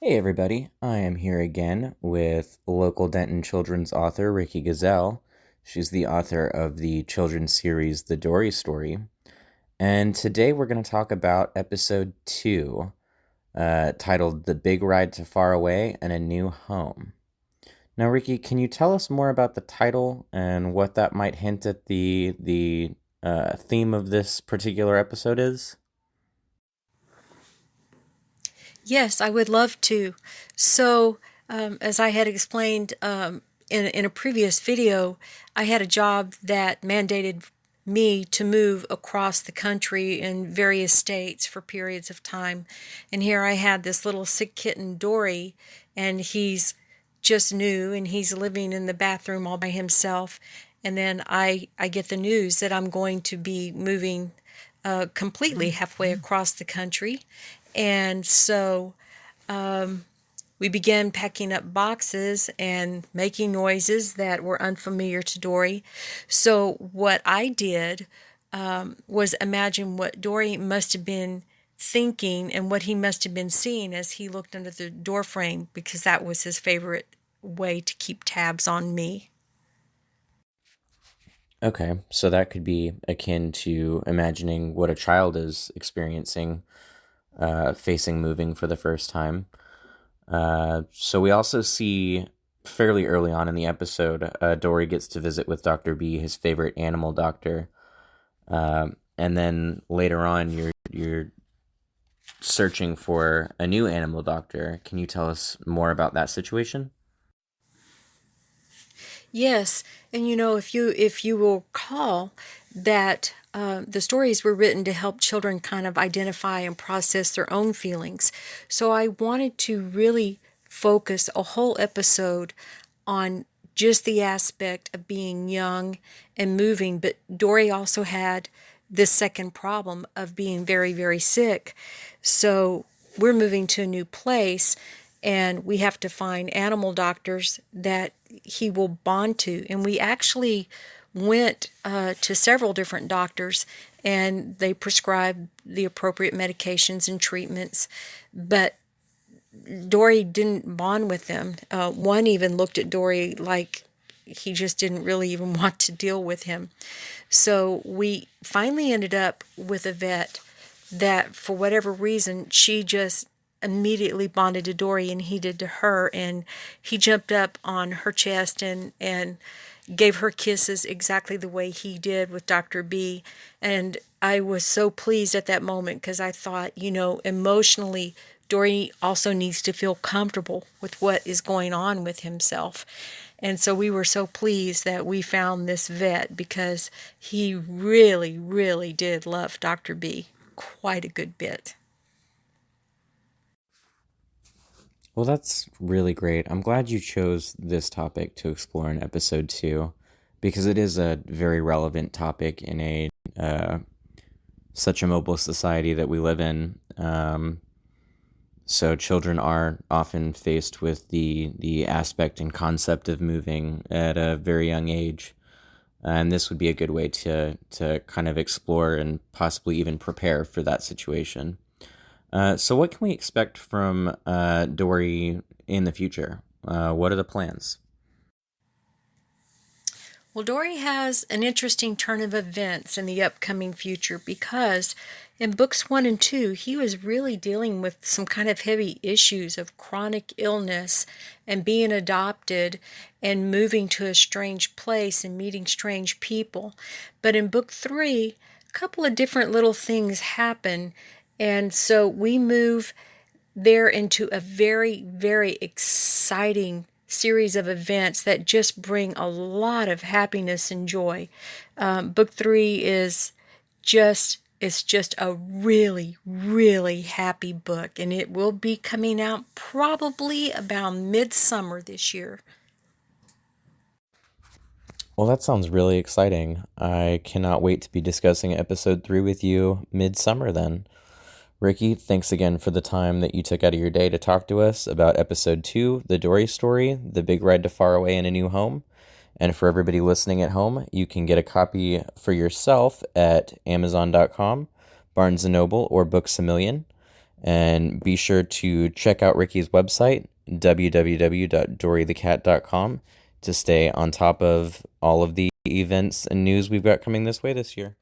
Hey everybody, I am here again with local Denton children's author Ricky Gazelle. She's the author of the children's series The Dory Story. And today we're going to talk about episode 2, titled The Big Ride to Far Away and a New Home. Now, Ricky, can you tell us more about the title and what that might hint at the theme of this particular episode is? Yes, I would love to. As I had explained in a previous video, I had a job that mandated me to move across the country in various states for periods of time. And here I had this little sick kitten, Dory, and he's just new and he's living in the bathroom all by himself. And then I get the news that I'm going to be moving completely halfway across the country. And so we began packing up boxes and making noises that were unfamiliar to Dory. So, what I did was imagine what Dory must have been thinking and what he must have been seeing as he looked under the door frame, because that was his favorite way to keep tabs on me. Okay, so that could be akin to imagining what a child is experiencing facing moving for the first time. So we also see fairly early on in the episode, Dory gets to visit with Dr. B, his favorite animal doctor. And then later on, you're searching for a new animal doctor. Can you tell us more about that situation? Yes, and if you will recall that the stories were written to help children kind of identify and process their own feelings. So I wanted to really focus a whole episode on just the aspect of being young and moving, but Dory also had this second problem of being very, very sick. So we're moving to a new place and we have to find animal doctors that he will bond to. And we actually went to several different doctors and they prescribed the appropriate medications and treatments. But Dory didn't bond with them. One even looked at Dory like he just didn't really even want to deal with him. So we finally ended up with a vet that, for whatever reason, she just immediately bonded to Dory and he did to her. And he jumped up on her chest and gave her kisses exactly the way he did with Dr. B. And I was so pleased at that moment because I thought, emotionally, Dory also needs to feel comfortable with what is going on with himself. And so we were so pleased that we found this vet because he really, really did love Dr. B quite a good bit. Well, that's really great. I'm glad you chose this topic to explore in episode 2 because it is a very relevant topic in a such a mobile society that we live in. So children are often faced with the aspect and concept of moving at a very young age, and this would be a good way to kind of explore and possibly even prepare for that situation. So what can we expect from Dory in the future? What are the plans? Well, Dory has an interesting turn of events in the upcoming future because in books one and two, he was really dealing with some kind of heavy issues of chronic illness and being adopted and moving to a strange place and meeting strange people. But in book three, a couple of different little things happen. And so we move there into a very, very exciting series of events that just bring a lot of happiness and joy. Book three is just it's just a really, really happy book, and it will be coming out probably about midsummer this year. Well, that sounds really exciting. I cannot wait to be discussing episode 3 with you midsummer then. Ricky, thanks again for the time that you took out of your day to talk to us about episode 2, The Dory Story, The Big Ride to Far Away and a New Home. And for everybody listening at home, you can get a copy for yourself at Amazon.com, Barnes& and Noble, or Books A Million. And be sure to check out Ricky's website, www.dorythecat.com, to stay on top of all of the events and news we've got coming this way this year.